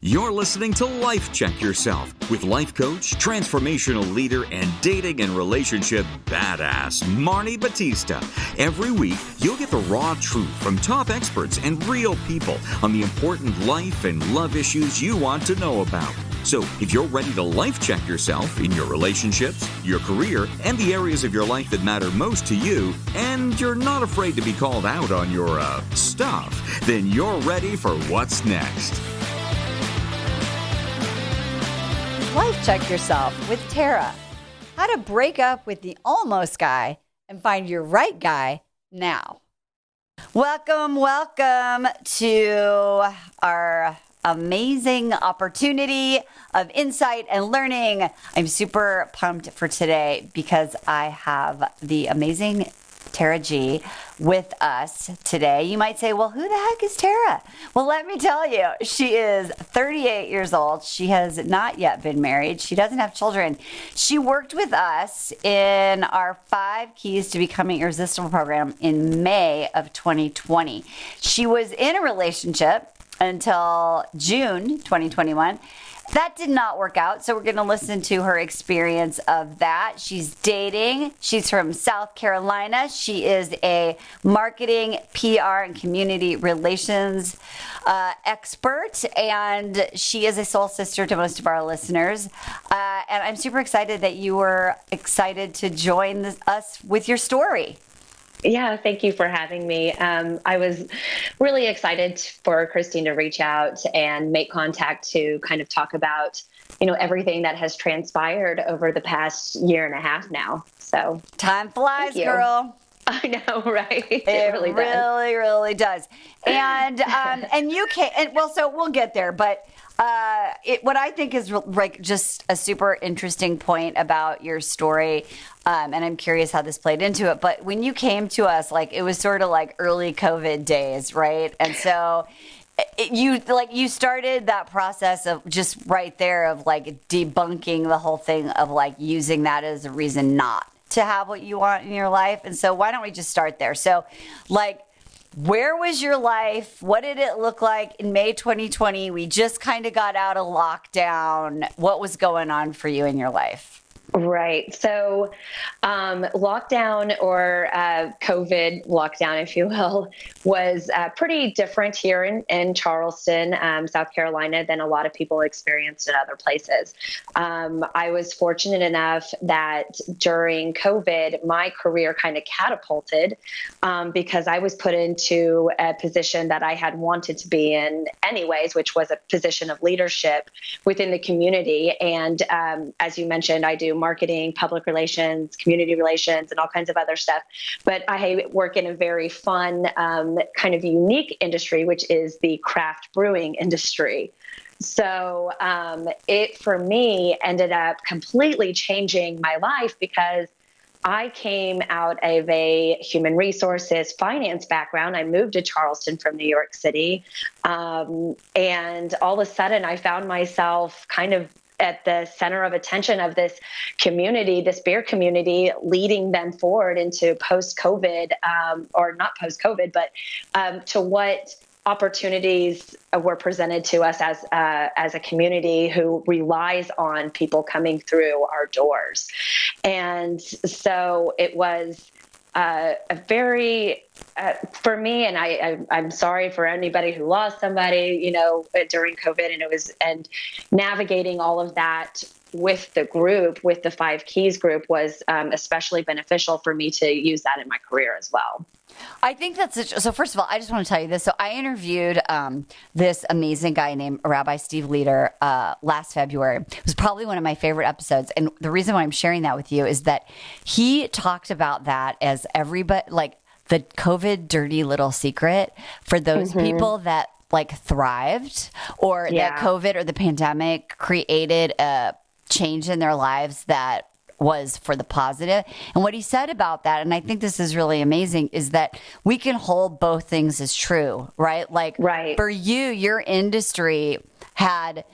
You're listening to Life Check Yourself with life coach, transformational leader, and dating and relationship badass, Marni Batista. Every week, you'll get the raw truth from top experts and real people on the important life and love issues you want to know about. So, if you're ready to life check yourself in your relationships, your career, and the areas of your life that matter most to you, and you're not afraid to be called out on your, stuff, then you're ready for what's next. Life Check Yourself with Tara. How to break up with the almost guy and find your right guy now. Welcome to our amazing opportunity of insight and learning. I'm super pumped for today because I have the amazing Tara G with us today. You might say, well, who the heck is Tara? Well, let me tell you, she is 38 years old. She has not yet been married. She doesn't have children. She worked with us in our 5 Keys to Becoming Irresistible program in May of 2020. She was in a relationship until June 2021. That did not work out, so we're going to listen to her experience of that. She's dating. She's from South Carolina. She is a marketing, PR, and community relations expert, and she is a soul sister to most of our listeners. And I'm super excited that you were excited to join us with your story. Yeah, thank you for having me. I was really excited for Christine to reach out and make contact to kind of talk about, everything that has transpired over the past year and a half now. So time flies, girl. I know, right? It really does. Really does. And you can't. So we'll get there, but. What I think is like just a super interesting point about your story, and I'm curious how this played into it, but when you came to us, like it was sort of like early COVID days, right? And so you started that process of just right there of like debunking the whole thing of like using that as a reason not to have what you want in your life. And so why don't we just start there? So like, where was your life? What did it look like in May 2020? We just kind of got out of lockdown. What was going on for you in your life? Right. So lockdown or COVID lockdown, if you will, was pretty different here in Charleston, South Carolina, than a lot of people experienced in other places. I was fortunate enough that during COVID, my career kind of catapulted because I was put into a position that I had wanted to be in anyways, which was a position of leadership within the community. And as you mentioned, I do marketing, public relations, community relations, and all kinds of other stuff. But I work in a very fun, kind of unique industry, which is the craft brewing industry. So it, for me, ended up completely changing my life because I came out of a human resources finance background. I moved to Charleston from New York City. And all of a sudden, I found myself kind of at the center of attention of this community, this beer community, leading them forward into post-COVID, or not post-COVID, but to what opportunities were presented to us as a community who relies on people coming through our doors. And so it was a very, for me, and I'm sorry for anybody who lost somebody, during COVID, and navigating all of that with the group, with the 5 Keys group, was especially beneficial for me to use that in my career as well. I think so. First of all, I just want to tell you this. So I interviewed this amazing guy named Rabbi Steve Leader last February. It was probably one of my favorite episodes. And the reason why I'm sharing that with you is that he talked about that as everybody, like the COVID dirty little secret for those people that like thrived, or that COVID or the pandemic created a change in their lives that was for the positive. And what he said about that, and I think this is really amazing, is that we can hold both things as true, right? Like for you, your industry had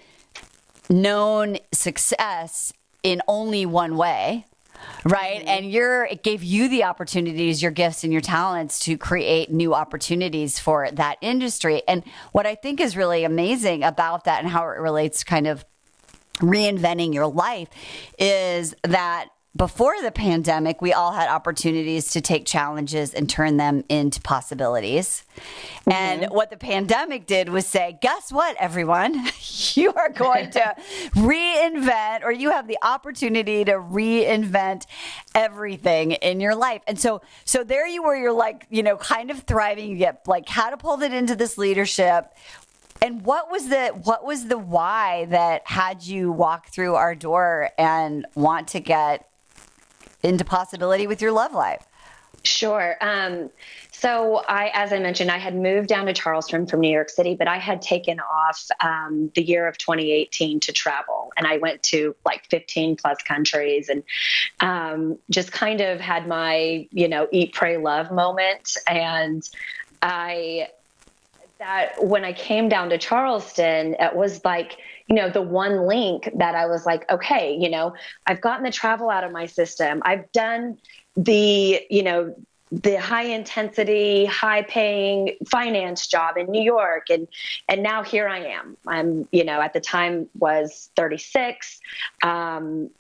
known success in only one way, Right. And it gave you the opportunities, your gifts and your talents to create new opportunities for that industry. And what I think is really amazing about that and how it relates to kind of reinventing your life is that before the pandemic, we all had opportunities to take challenges and turn them into possibilities. Mm-hmm. And what the pandemic did was say, guess what, everyone? You are going to reinvent, or you have the opportunity to reinvent everything in your life. And so there you were, you're like, kind of thriving, you get like catapulted into this leadership. And what was the why that had you walk through our door and want to get into possibility with your love life? Sure. So as I mentioned, I had moved down to Charleston from New York City, but I had taken off the year of 2018 to travel. And I went to like 15 plus countries and just kind of had my, eat, pray, love moment. And when I came down to Charleston, it was like, the one link that I was like, okay, I've gotten the travel out of my system. I've done the high intensity, high paying finance job in New York. And now here I am. I'm, at the time was 36. And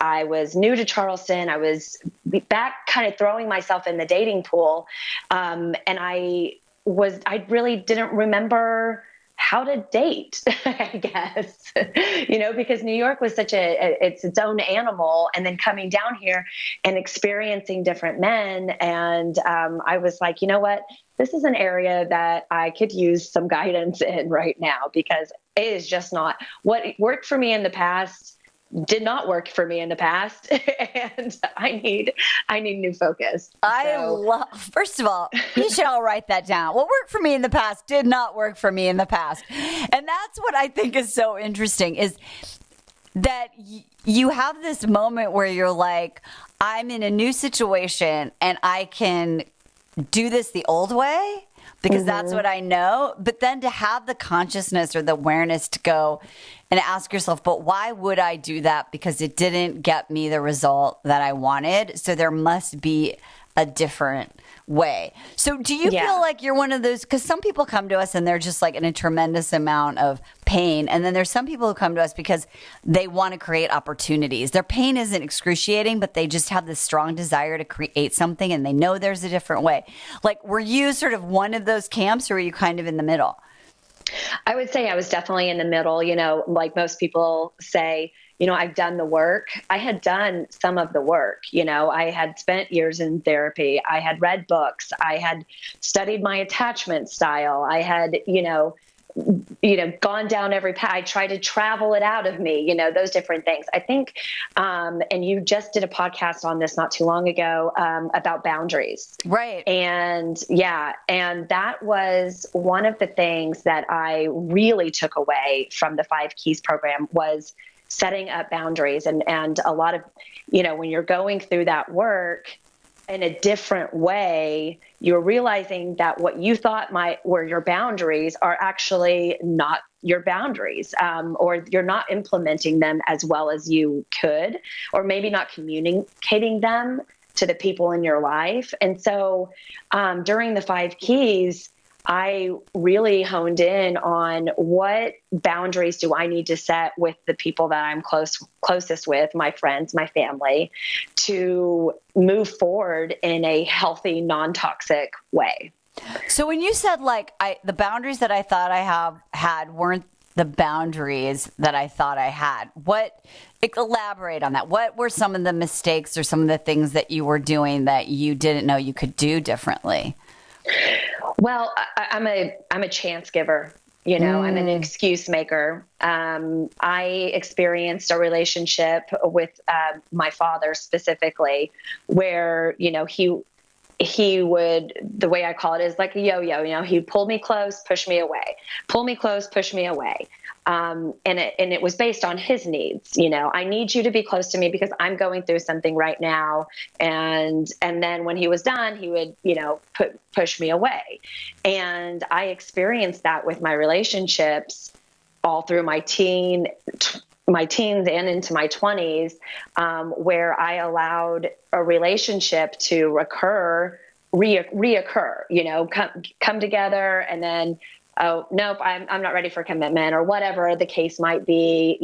I was new to Charleston. I was back kind of throwing myself in the dating pool. And I really didn't remember how to date, I guess, because New York was it's its own animal. And then coming down here and experiencing different men. And I was like, you know what, this is an area that I could use some guidance in right now, because it is just not what worked for me in the past. Did not work for me in the past, and I need new focus. First of all, you should all write that down. What worked for me in the past did not work for me in the past. And that's what I think is so interesting, is that you have this moment where you're like, I'm in a new situation and I can do this the old way because that's what I know. But then to have the consciousness or the awareness to go and ask yourself, but why would I do that? Because it didn't get me the result that I wanted. So there must be a different way. So do you feel like you're one of those, because some people come to us and they're just like in a tremendous amount of pain. And then there's some people who come to us because they want to create opportunities. Their pain isn't excruciating, but they just have this strong desire to create something and they know there's a different way. Like, were you sort of one of those camps, or were you kind of in the middle? I would say I was definitely in the middle. Like most people say, I've done the work. I had done some of the work. I had spent years in therapy. I had read books. I had studied my attachment style. I had, gone down every path. I tried to travel it out of me, those different things. I think, and you just did a podcast on this not too long ago, about boundaries. Right. And that was one of the things that I really took away from the 5 Keys program, was setting up boundaries. And a lot of, when you're going through that work in a different way, you're realizing that what you thought were your boundaries are actually not your boundaries, or you're not implementing them as well as you could, or maybe not communicating them to the people in your life. And so during the 5 Keys, I really honed in on what boundaries do I need to set with the people that I'm closest with, my friends, my family, to move forward in a healthy, non-toxic way. So when you said the boundaries that I thought I had weren't the boundaries that I thought I had, elaborate on that. What were some of the mistakes or some of the things that you were doing that you didn't know you could do differently? Well, I'm a chance giver. I'm an excuse maker. I experienced a relationship with my father specifically, where he would, the way I call it is like a yo-yo. He'd pull me close, push me away, pull me close, push me away. And it was based on his needs. I need you to be close to me because I'm going through something right now. And then when he was done, he would, push me away. And I experienced that with my relationships all through my my teens and into my 20s, where I allowed a relationship to reoccur, come together, and then, oh, nope, I'm not ready for commitment, or whatever the case might be,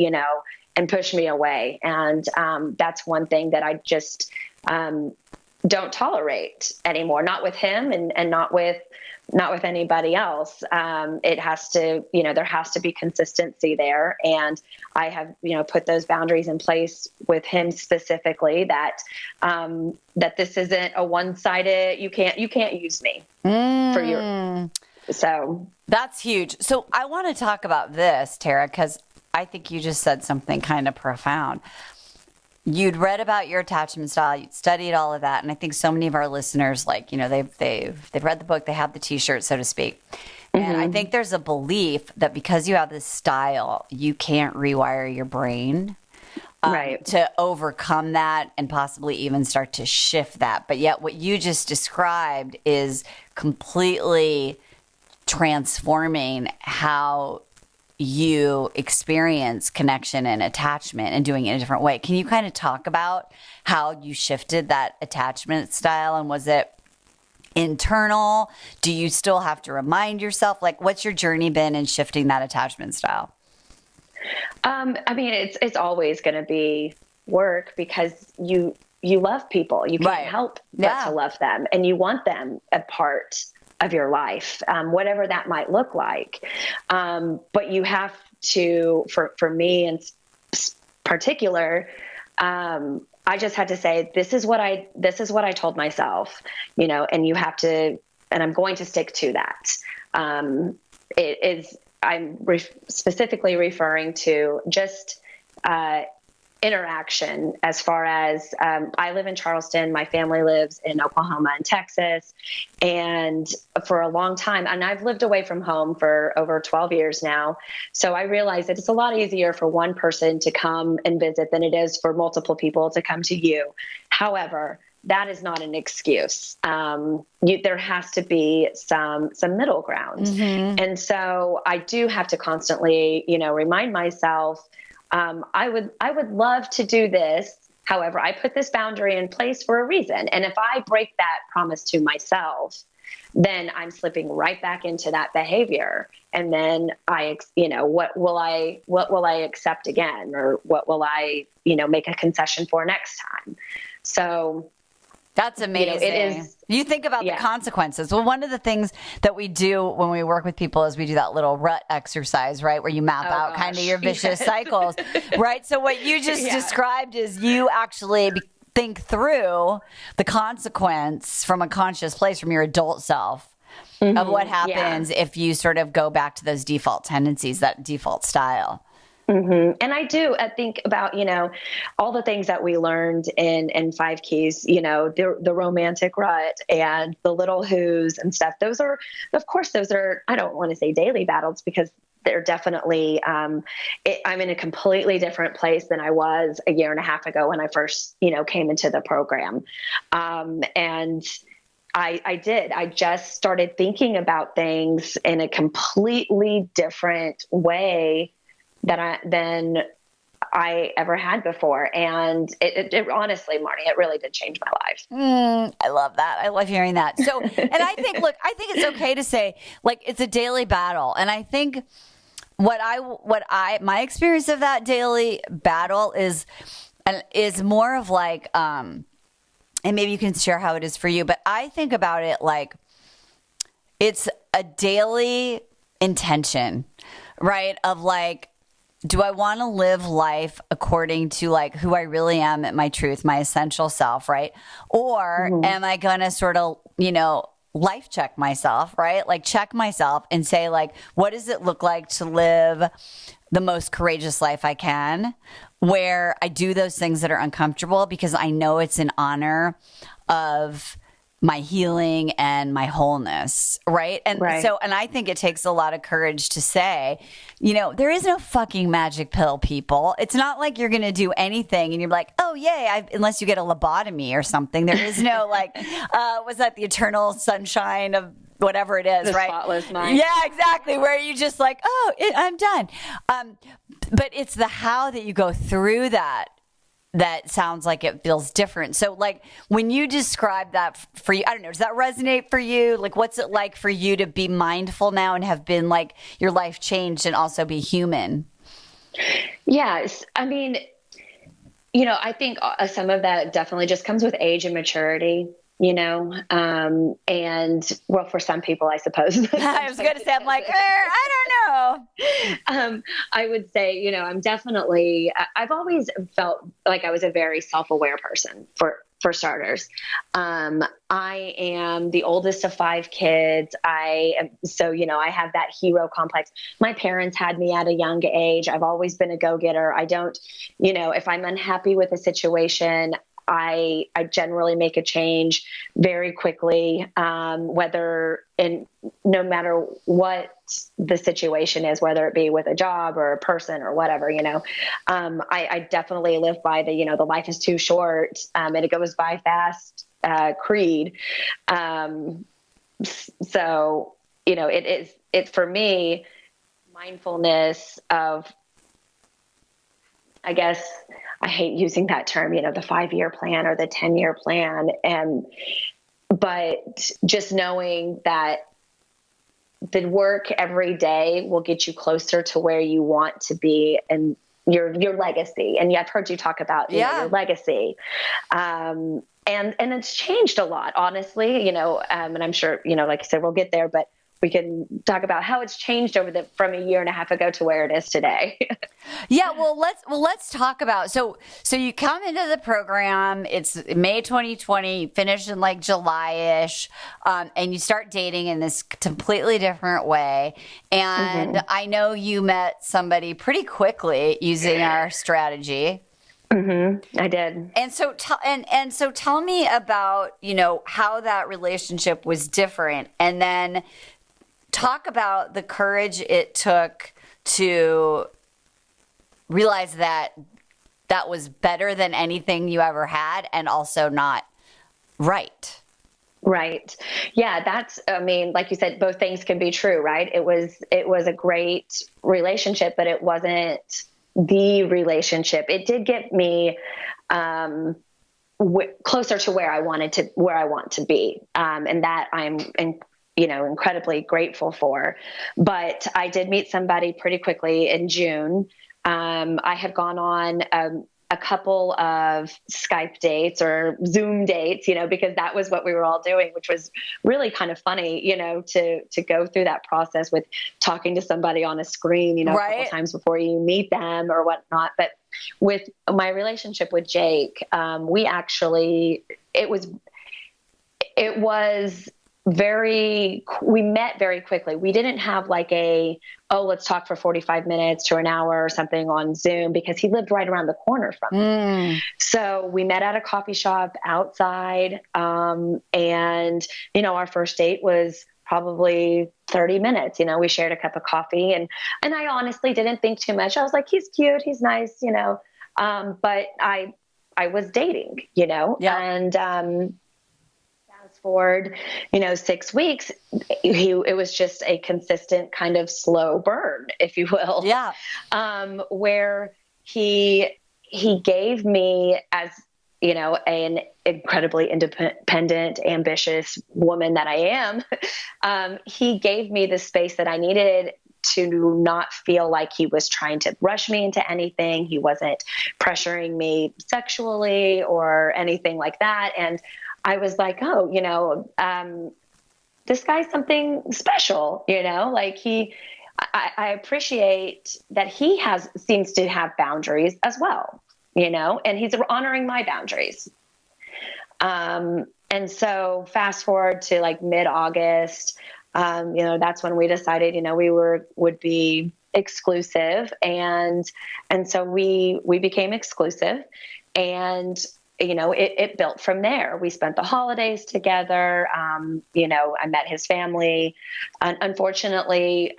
and push me away. And that's one thing that I just don't tolerate anymore, not with him, and not with anybody else. It has to, there has to be consistency there. And I have, put those boundaries in place with him specifically, that this isn't a one-sided, you can't use me for your, so. That's huge. So I want to talk about this, Tarah, because I think you just said something kind of profound. You'd read about your attachment style, you'd studied all of that, and I think so many of our listeners, like, they've read the book, they have the T-shirt, so to speak. And I think there's a belief that because you have this style, you can't rewire your brain to overcome that and possibly even start to shift that. But yet what you just described is completely transforming how you experience connection and attachment and doing it in a different way. Can you kind of talk about how you shifted that attachment style? And was it internal? Do you still have to remind yourself? Like, what's your journey been in shifting that attachment style? I mean, it's always going to be work, because you love people. You can't help but to love them, and you want them a part of your life, whatever that might look like. But you have to, for me in particular, I just had to say, this is what I told myself, and you have to, and I'm going to stick to that. I'm specifically referring to just, interaction, as far as, I live in Charleston, my family lives in Oklahoma and Texas. And for a long time, and I've lived away from home for over 12 years now. So I realized that it's a lot easier for one person to come and visit than it is for multiple people to come to you. However, that is not an excuse. There has to be some middle ground. And so I do have to constantly, remind myself, I would love to do this. However, I put this boundary in place for a reason. And if I break that promise to myself, then I'm slipping right back into that behavior. And then what will I accept again? Or what will I, make a concession for next time? So that's amazing. It is. You think about the consequences. Well, one of the things that we do when we work with people is we do that little rut exercise, right? Where you map out kind of your vicious cycles, right? So what you just described is you actually think through the consequence from a conscious place, from your adult self, of what happens if you sort of go back to those default tendencies, that default style. And I think about, all the things that we learned in 5 Keys, the romantic rut and the little who's and stuff. Those are, I don't want to say daily battles, because they're definitely, I'm in a completely different place than I was a year and a half ago when I first, came into the program. And I just started thinking about things in a completely different way than I ever had before. And it honestly, Marni, it really did change my life. I love that. I love hearing that. So, and I think it's okay to say, like, it's a daily battle. And I think my experience of that daily battle is more of like, and maybe you can share how it is for you, but I think about it like it's a daily intention, right? Of like, do I want to live life according to like who I really am at my truth, my essential self, right? Or am I going to sort of, life check myself, right? Like check myself and say like, what does it look like to live the most courageous life I can, where I do those things that are uncomfortable because I know it's in honor of my healing and my wholeness, right? And so, and I think it takes a lot of courage to say, there is no fucking magic pill, people. It's not like you're going to do anything and you're like, oh, yay, unless you get a lobotomy or something. There is no like, was that the eternal sunshine of whatever it is, The right? spotless mind. Yeah, exactly. Where you just like, oh, I'm done. But it's the how that you go through that sounds like it feels different. So like when you describe that for you, I don't know, does that resonate for you? Like what's it like for you to be mindful now and have been like your life changed and also be human? Yes. I mean, I think some of that definitely just comes with age and maturity, and well, for some people, I suppose. I was going to say, I'm like, I don't know. I would say, I've always felt like I was a very self-aware person for starters. I am the oldest of 5 kids. I have that hero complex. My parents had me at a young age. I've always been a go-getter. I don't, if I'm unhappy with a situation, I generally make a change very quickly, no matter what the situation is, whether it be with a job or a person or whatever, I definitely live by the life is too short, and it goes by fast, creed. So, it's for me, mindfulness of, I guess, I hate using that term, the 5-year plan or the 10-year plan. But just knowing that the work every day will get you closer to where you want to be and your legacy. And I've heard you talk about, your legacy. And it's changed a lot, honestly, and I'm sure, like I said, we'll get there, but we can talk about how it's changed from a year and a half ago to where it is today. Yeah, let's talk about, so you come into the program, it's May 2020, finish in like July-ish, and you start dating in this completely different way. And I know you met somebody pretty quickly using our strategy. I did. And so tell me about, how that relationship was different, and then talk about the courage it took to realize that was better than anything you ever had and also not right. Right. Yeah, like you said, both things can be true, right? It was a great relationship, but it wasn't the relationship. It did get me closer to where I want to be. And that I'm incredibly grateful for. But I did meet somebody pretty quickly in June. I had gone on a couple of Skype dates or Zoom dates, because that was what we were all doing, which was really kind of funny, to go through that process with talking to somebody on a screen, right, a couple times before you meet them or whatnot. But with my relationship with Jake, we met very quickly. We didn't have like let's talk for 45 minutes to an hour or something on Zoom, because he lived right around the corner from me. So we met at a coffee shop outside. And, our first date was probably 30 minutes. We shared a cup of coffee, and I honestly didn't think too much. I was like, he's cute, he's nice, but I was dating, and, forward, 6 weeks, it was just a consistent kind of slow burn, if you will. Yeah. Where he gave me, as an incredibly independent, ambitious woman that I am, he gave me the space that I needed to not feel like he was trying to rush me into anything. He wasn't pressuring me sexually or anything like that. And I was like, this guy's something special, like I appreciate that he seems to have boundaries as well, and he's honoring my boundaries. And so fast forward to like mid-August, that's when we decided, we would be exclusive. And so we became exclusive, and it built from there. We spent the holidays together. I met his family. Unfortunately,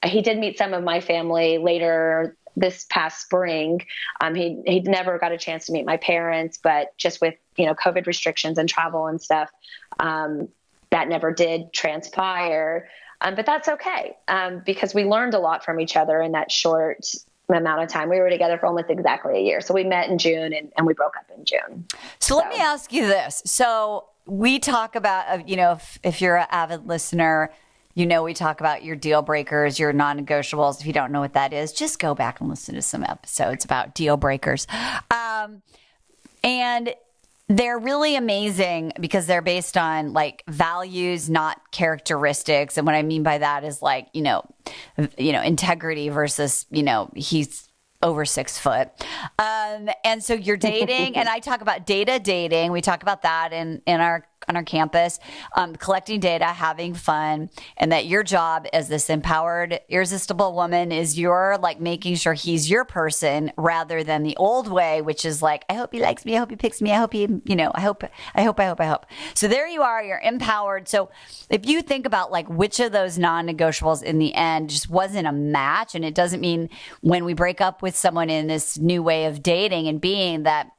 he did meet some of my family later this past spring. He never got a chance to meet my parents, but just with, COVID restrictions and travel and stuff, that never did transpire. But that's okay, because we learned a lot from each other in that short amount of time. We were together for almost exactly a year. So we met in June and we broke up in June. So let me ask you this. So we talk about, if you're an avid listener, we talk about your deal breakers, your non-negotiables. If you don't know what that is, just go back and listen to some episodes about deal breakers. And they're really amazing because they're based on like values, not characteristics. And what I mean by that is like, integrity versus, he's over 6 foot. And so you're dating, and I talk about data dating. We talk about that on our campus, collecting data, having fun, and that your job as this empowered, irresistible woman is you're like making sure he's your person rather than the old way, which is like, I hope he likes me. I hope he picks me. I hope he, I hope. So there you are, you're empowered. So if you think about like which of those non-negotiables in the end just wasn't a match, and it doesn't mean when we break up with someone in this new way of dating and being that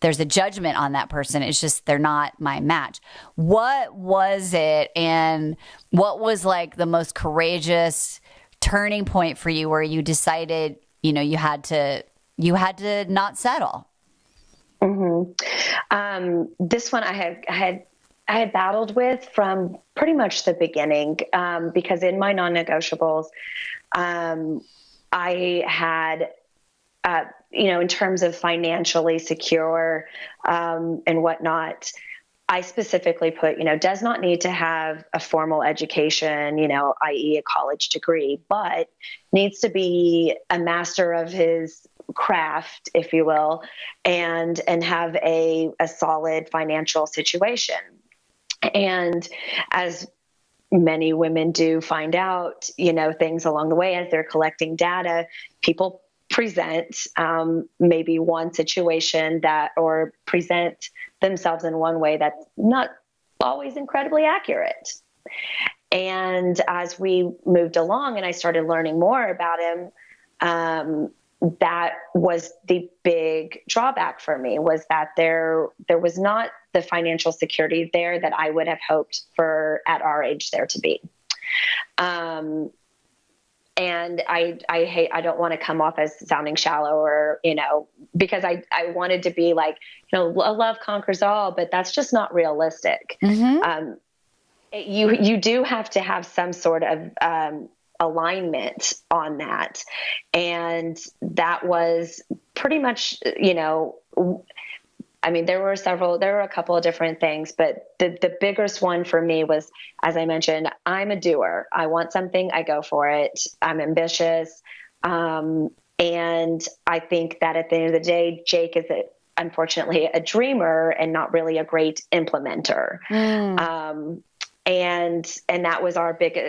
there's a judgment on that person. It's just they're not my match. What was it, and what was like the most courageous turning point for you where you decided, you had to not settle? This one I had battled with from pretty much the beginning, because in my non-negotiables, I had, in terms of financially secure and whatnot, I specifically put, does not need to have a formal education, i.e. a college degree, but needs to be a master of his craft, if you will, and have a solid financial situation. And as many women do find out, things along the way as they're collecting data, people present maybe one situation or present themselves in one way that's not always incredibly accurate. And as we moved along and I started learning more about him, that was the big drawback for me, was that there was not the financial security there that I would have hoped for at our age there to be. And I don't want to come off as sounding shallow or, because I wanted to be like, love conquers all, but that's just not realistic. Mm-hmm. You do have to have some sort of alignment on that. And that was pretty much, there were a couple of different things, but the biggest one for me was, as I mentioned, I'm a doer. I want something, I go for it. I'm ambitious. And I think that at the end of the day, Jake is unfortunately a dreamer and not really a great implementer. And that was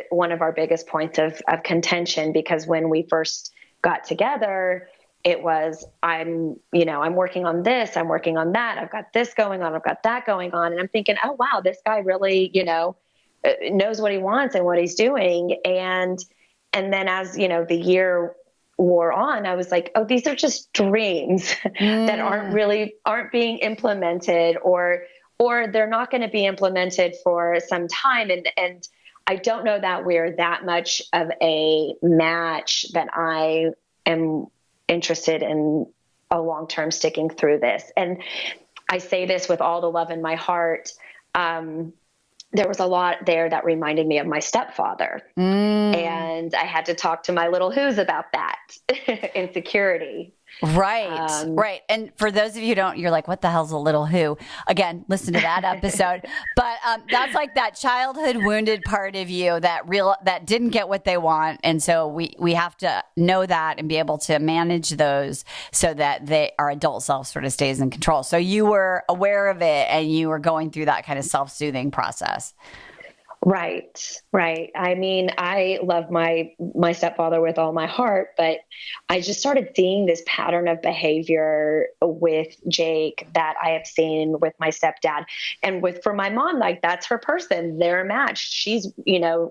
one of our biggest points of contention, because when we first got together, it was, I'm working on this, I'm working on that. I've got this going on. I've got that going on. And I'm thinking, oh, wow, this guy really, knows what he wants and what he's doing. And then as, the year wore on, I was like, oh, these are just dreams that aren't being implemented, or they're not going to be implemented for some time. And I don't know that we're that much of a match that I am interested in a long-term sticking through this. And I say this with all the love in my heart. There was a lot there that reminded me of my stepfather. And I had to talk to my little who's about that insecurity. Right. Right. And for those of you who don't, you're like, what the hell's a little who? Again, listen to that episode. But that's like that childhood wounded part of you that didn't get what they want. And so we have to know that and be able to manage those so that our adult self sort of stays in control. So you were aware of it and you were going through that kind of self-soothing process. Right. I mean, I love my stepfather with all my heart, but I just started seeing this pattern of behavior with Jake that I have seen with my stepdad, and for my mom, like that's her person, they're a match. She's,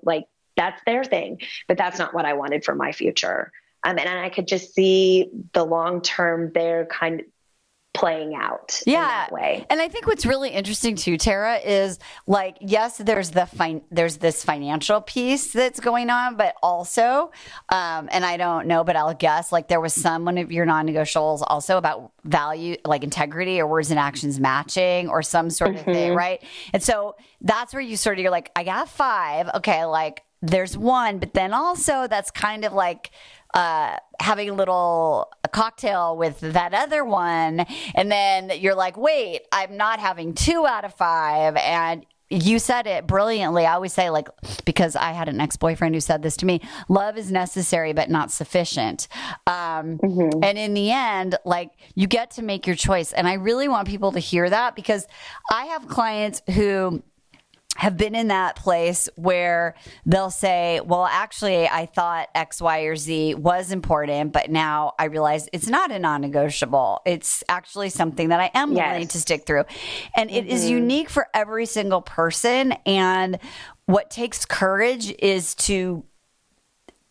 like that's their thing, but that's not what I wanted for my future. And I could just see the long-term playing out in that way. And I think what's really interesting too, Tara, is like, yes, there's there's this financial piece that's going on, but also, and I don't know, but I'll guess like there was one of your non-negotiables also about value, like integrity or words and actions matching or some sort of thing, right? And so that's where you're like, I got 5. Okay, like there's 1, but then also that's kind of like having a cocktail with that other one. And then you're like, wait, I'm not having 2 out of 5. And you said it brilliantly. I always say, like, because I had an ex-boyfriend who said this to me, love is necessary, but not sufficient. And in the end, like, you get to make your choice. And I really want people to hear that, because I have clients who have been in that place where they'll say, well, actually, I thought X, Y, or Z was important, but now I realize it's not a non-negotiable. It's actually something that I am willing to stick through. And it is unique for every single person. And what takes courage is to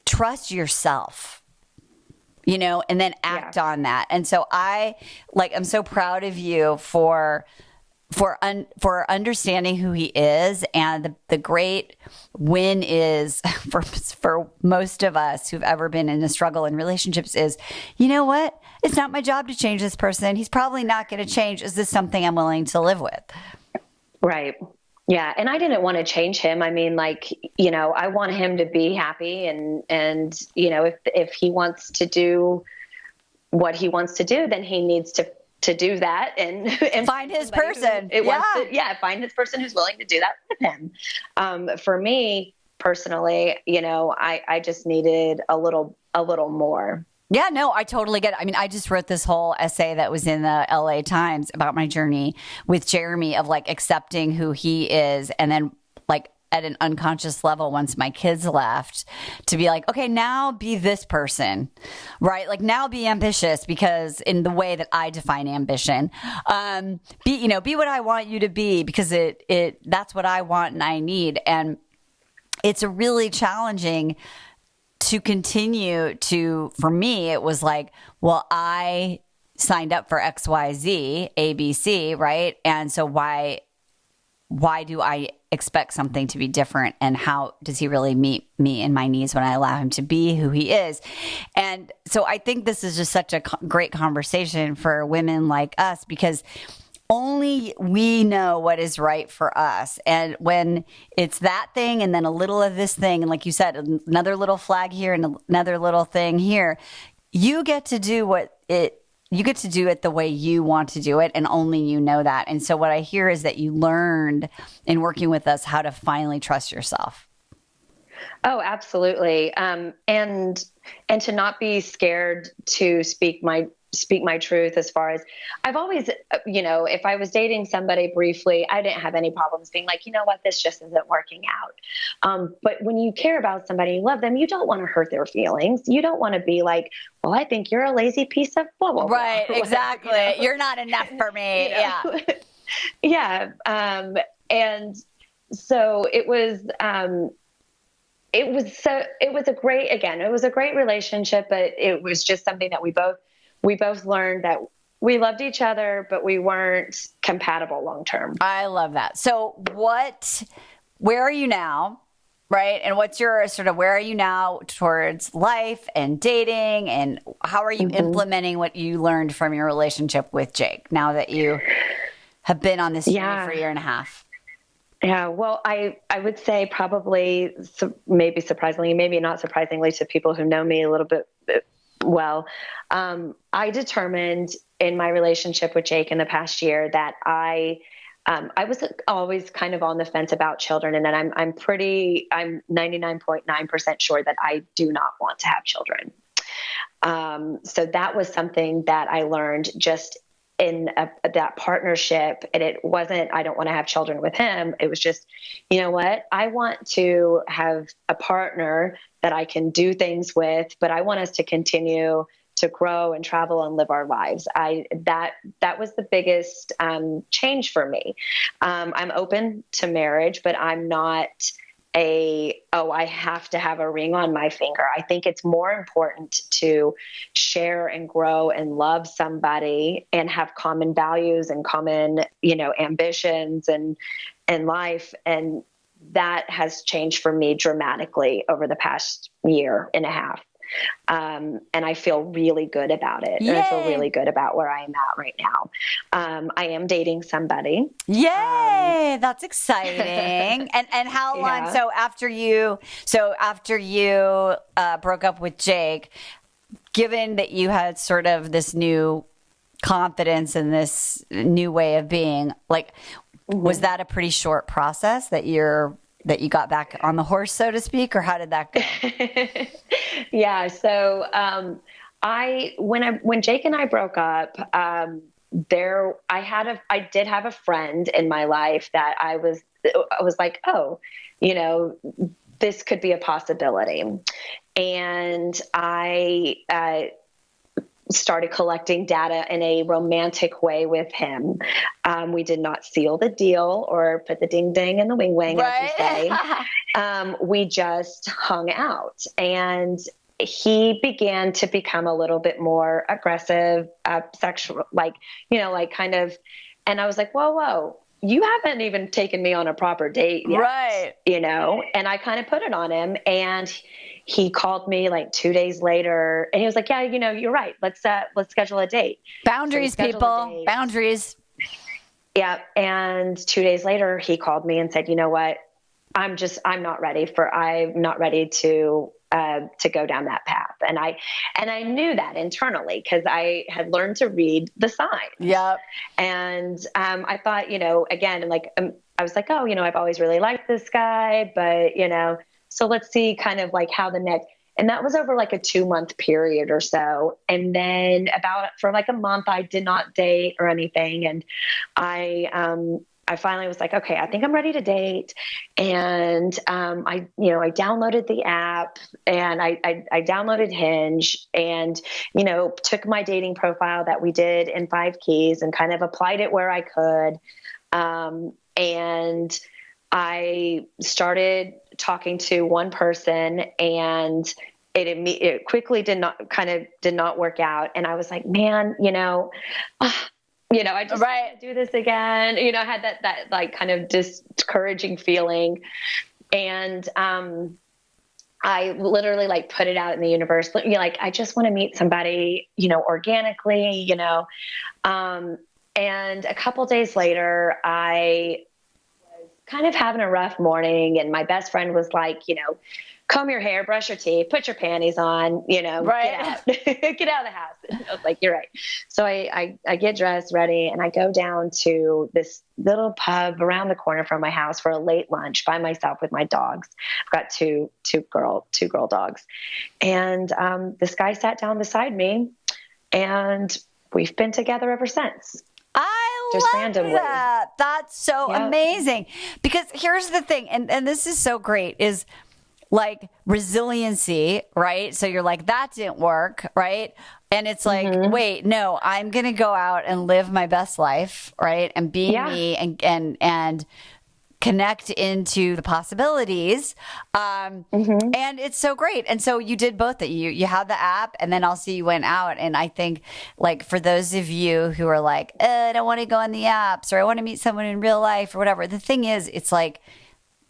trust yourself, and then act on that. And so I'm so proud of you for understanding who he is. And the great win is for most of us who've ever been in a struggle in relationships is, you know what? It's not my job to change this person. He's probably not going to change. Is this something I'm willing to live with? Right. Yeah. And I didn't want to change him. I mean, I want him to be happy and, if he wants to do what he wants to do, then he needs to do that and find his person. Find his person who's willing to do that with him. For me personally, I just needed a little more. Yeah, no, I totally get it. I mean, I just wrote this whole essay that was in the LA Times about my journey with Jeremy of like accepting who he is. And then like at an unconscious level, once my kids left, to be like, okay, now be this person, right? Like now be ambitious, because in the way that I define ambition, be what I want you to be, because that's what I want and I need. And it's a really challenging to continue to, for me, it was like, well, I signed up for X, Y, Z, A, B, C, right? And so why do I expect something to be different? And how does he really meet me in my needs when I allow him to be who he is? And so I think this is just such a great conversation for women like us, because only we know what is right for us. And when it's that thing and then a little of this thing, and like you said, another little flag here and another little thing here, you get to do you get to do it the way you want to do it, and only you know that. And so what I hear is that you learned in working with us how to finally trust yourself. Oh, absolutely. And to not be scared to speak my truth, as far as I've always, if I was dating somebody briefly, I didn't have any problems being like, you know what, this just isn't working out. But when you care about somebody, you love them, you don't want to hurt their feelings. You don't want to be like, well, I think you're a lazy piece of blah, blah, blah. Right. Exactly. You're not enough for me. Yeah. Yeah. And so it was a great relationship, but it was just something that we both learned that we loved each other, but we weren't compatible long term. I love that. So where are you now? Right. And what's your where are you now towards life and dating, and how are you implementing what you learned from your relationship with Jake now that you have been on this journey for a year and a half? Yeah, well, I would say probably, maybe surprisingly, maybe not surprisingly to people who know me a little bit well, I determined in my relationship with Jake in the past year that I was always kind of on the fence about children, and that I'm 99.9% sure that I do not want to have children. So that was something that I learned just in that partnership. And it wasn't, I don't want to have children with him. It was just, you know what? I want to have a partner that I can do things with, but I want us to continue to grow and travel and live our lives. That was the biggest change for me. I'm open to marriage, but I'm not I have to have a ring on my finger. I think it's more important to share and grow and love somebody and have common values and common, ambitions and life. And that has changed for me dramatically over the past year and a half. And I feel really good about it. Yay. And I feel really good about where I am at right now. I am dating somebody. Yay! That's exciting. And how long? Yeah. So after you broke up with Jake, given that you had sort of this new confidence and this new way of being, like, was that a pretty short process that you got back on the horse, so to speak, or how did that go? Yeah. So, when Jake and I broke up, I did have a friend in my life that I was like, oh, this could be a possibility. And I started collecting data in a romantic way with him. We did not seal the deal or put the ding ding in the wing wing, Right. as you say. We just hung out, and he began to become a little bit more aggressive, sexual, kind of. And I was like, whoa, you haven't even taken me on a proper date yet. Right. And I kind of put it on him, and he called me like 2 days later, and he was like, yeah, you're right. Let's schedule a date. Boundaries, So people. Boundaries. Yeah. And 2 days later, he called me and said, you know what? I'm not ready to go down that path. And I knew that internally because I had learned to read the signs. Yep. And I thought, again, like, I was like, oh, I've always really liked this guy, but, so let's see kind of like how and that was over like a 2-month period or so. And then for like a month, I did not date or anything. And I finally was like, okay, I think I'm ready to date. And I downloaded the app, and I downloaded Hinge, and took my dating profile that we did in 5 keys and kind of applied it where I could. And I started talking to one person, and it quickly did not work out. And I was like, man, I just want to do this again. I had that like kind of discouraging feeling. And I literally like put it out in the universe. Like, I just want to meet somebody, organically, and a couple days later, I was kind of having a rough morning, and my best friend was like, comb your hair, brush your teeth, put your panties on, get out, get out of the house. And I was like, you're right. So I get dressed, ready, and I go down to this little pub around the corner from my house for a late lunch by myself with my dogs. I've got two girl dogs. And this guy sat down beside me, and we've been together ever since. I Just love randomly. that. That's so amazing. Because here's the thing, and this is so great, is like resiliency, right? So you're like, that didn't work, right? And it's like, wait, no, I'm going to go out and live my best life, right? And be me and connect into the possibilities. And it's so great. And so you did both that. You had the app, and then also you went out. And I think, like, for those of you who are like, I don't want to go on the apps, or I want to meet someone in real life or whatever. The thing is, it's like,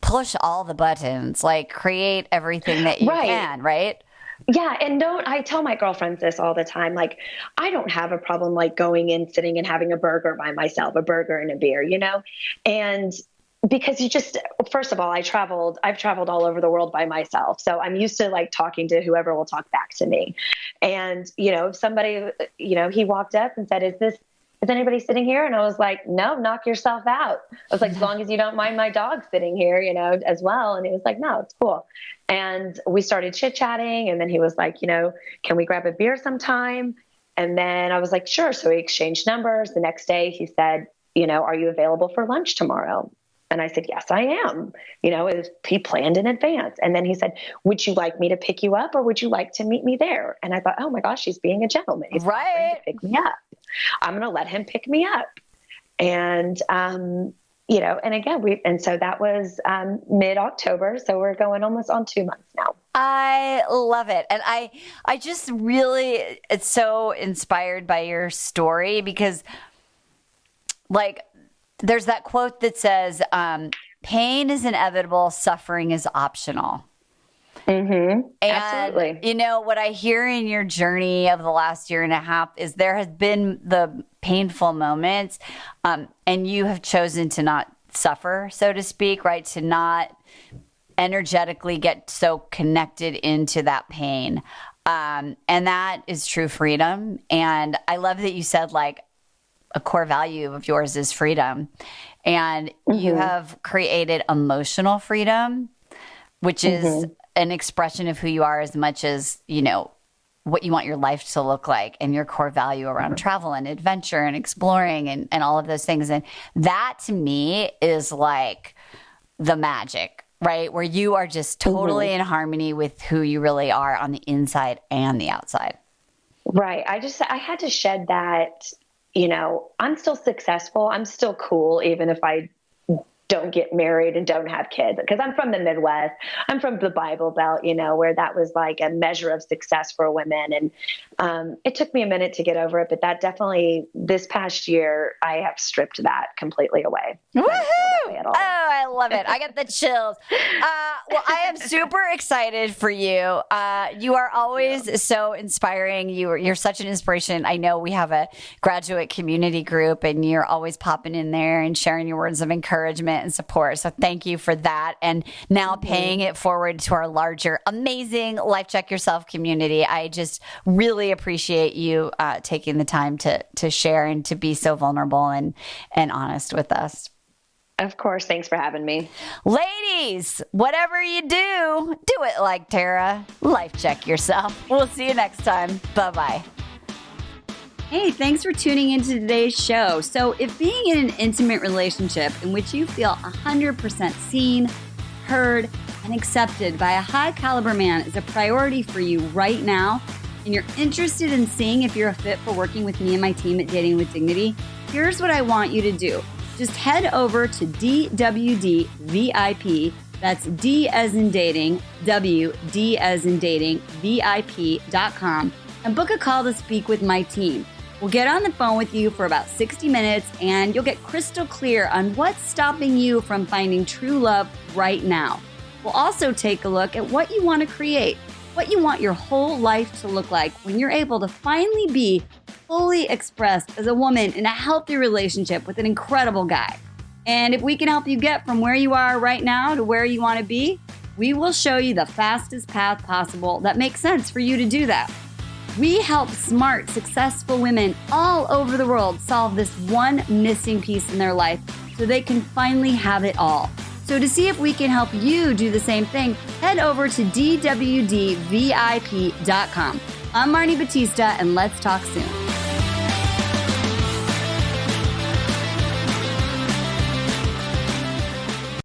push all the buttons, like create everything that you can, right? Yeah. And I tell my girlfriends this all the time. Like, I don't have a problem like going in, sitting and having a burger by myself, a burger and a beer, and because first of all, I've traveled all over the world by myself. So I'm used to like talking to whoever will talk back to me. And, if somebody, he walked up and said, is anybody sitting here? And I was like, no, knock yourself out. I was like, as long as you don't mind my dog sitting here, as well. And he was like, no, it's cool. And we started chit chatting. And then he was like, can we grab a beer sometime? And then I was like, sure. So we exchanged numbers. The next day he said, are you available for lunch tomorrow? And I said, yes, I am. He planned in advance. And then he said, would you like me to pick you up, or would you like to meet me there? And I thought, oh my gosh, he's being a gentleman. He's offering to pick me up. I'm going to let him pick me up. And and again, so that was mid-October. So we're going almost on 2 months now. I love it. And I just really, it's so inspired by your story because like there's that quote that says, pain is inevitable, suffering is optional. Mm-hmm. And, absolutely. What I hear in your journey of the last year and a half is there has been the painful moments, and you have chosen to not suffer, so to speak, right? To not energetically get so connected into that pain. And that is true freedom. And I love that you said like a core value of yours is freedom. And you have created emotional freedom, which is an expression of who you are as much as, what you want your life to look like and your core value around travel and adventure and exploring and all of those things. And that to me is like the magic, right? Where you are just totally in harmony with who you really are on the inside and the outside. Right. I had to shed that, I'm still successful. I'm still cool, even if I don't get married and don't have kids, because I'm from the Midwest. I'm from the Bible Belt, where that was like a measure of success for women. And it took me a minute to get over it, but that definitely this past year, I have stripped that completely away. Woohoo! Oh, I love it. I get the chills. Well, I am super excited for you. You are always so inspiring. You're such an inspiration. I know we have a graduate community group and you're always popping in there and sharing your words of encouragement and support. So thank you for that. And now paying it forward to our larger, amazing Life Check Yourself community. I just really appreciate you taking the time to share and to be so vulnerable and honest with us. Of course. Thanks for having me. Ladies, whatever you do it like Tarah. Life Check Yourself. We'll see you next time. Bye-bye. Hey, thanks for tuning into today's show. So if being in an intimate relationship in which you feel 100% seen, heard, and accepted by a high caliber man is a priority for you right now, and you're interested in seeing if you're a fit for working with me and my team at Dating with Dignity, here's what I want you to do. Just head over to DWD VIP, that's D as in dating, W, D as in dating, VIP.com, and book a call to speak with my team. We'll get on the phone with you for about 60 minutes and you'll get crystal clear on what's stopping you from finding true love right now. We'll also take a look at what you want to create, what you want your whole life to look like when you're able to finally be fully expressed as a woman in a healthy relationship with an incredible guy. And if we can help you get from where you are right now to where you want to be, we will show you the fastest path possible that makes sense for you to do that. We help smart, successful women all over the world solve this one missing piece in their life so they can finally have it all. So to see if we can help you do the same thing, head over to DWDVIP.com. I'm Marni Batista, and let's talk soon.